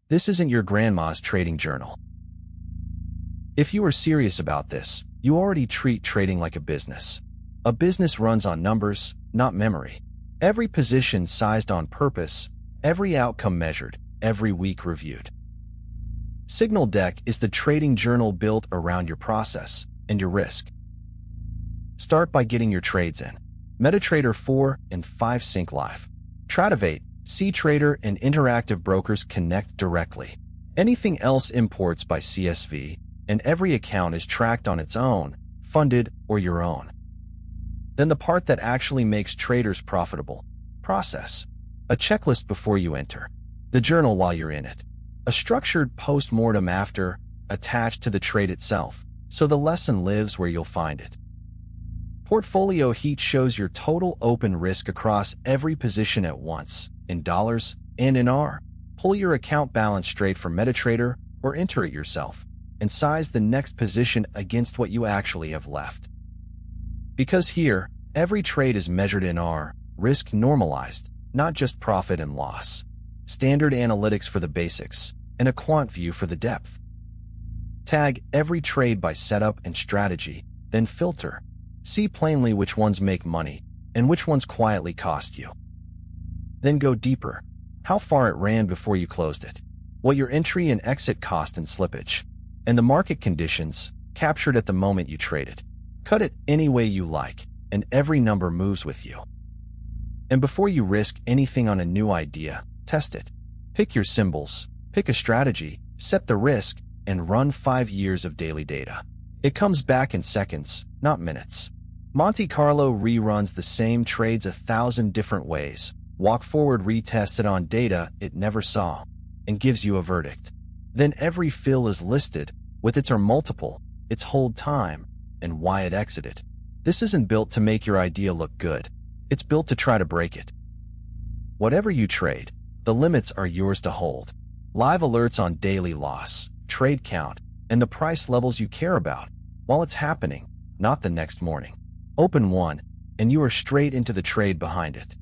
This isn't your grandma's trading journal. If you are serious about this, you already treat trading like a business. A business runs on numbers, not memory. Every position sized on purpose, every outcome measured, every week reviewed. SignalDeck is the trading journal built around your process and your risk. Start by getting your trades in. MetaTrader 4 and 5 sync live. Tradovate, cTrader, and interactive brokers connect directly. Anything else imports by CSV, and every account is tracked on its own, funded or your own. Then the part that actually makes traders profitable. Process. A checklist before you enter. The journal while you're in it. A structured post-mortem after, attached to the trade itself, so the lesson lives where you'll find it. Portfolio heat shows your total open risk across every position at once, in dollars and in R. Pull your account balance straight from MetaTrader or enter it yourself, and size the next position against what you actually have left. Because here, every trade is measured in R, risk normalized, not just profit and loss. Standard analytics for the basics, and a quant view for the depth. Tag every trade by setup and strategy, then filter. See plainly which ones make money, and which ones quietly cost you. Then go deeper. How far it ran before you closed it. What your entry and exit cost and slippage. And the market conditions, captured at the moment you traded. Cut it any way you like, and every number moves with you. And before you risk anything on a new idea, test it. Pick your symbols, pick a strategy, set the risk, and run 5 years of daily data. It comes back in seconds, not minutes. Monte Carlo reruns the same trades 1,000 different ways. Walk forward retests it on data it never saw, and gives you a verdict. Then every fill is listed, with its or multiple, its hold time, and why it exited. This isn't built to make your idea look good. It's built to try to break it. Whatever you trade, the limits are yours to hold. Live alerts on daily loss, trade count, and the price levels you care about, while it's happening, not the next morning. Open one, and you are straight into the trade behind it.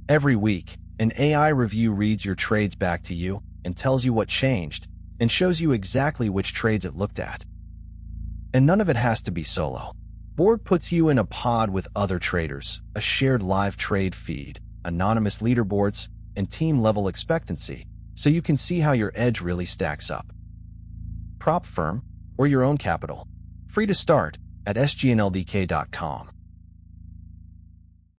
Every week, an AI review reads your trades back to you and tells you what changed, and shows you exactly which trades it looked at. And none of it has to be solo. Borg puts you in a pod with other traders, a shared live trade feed, anonymous leaderboards, and team-level expectancy, so you can see how your edge really stacks up. Prop firm, or your own capital. Free to start at sgnldk.com.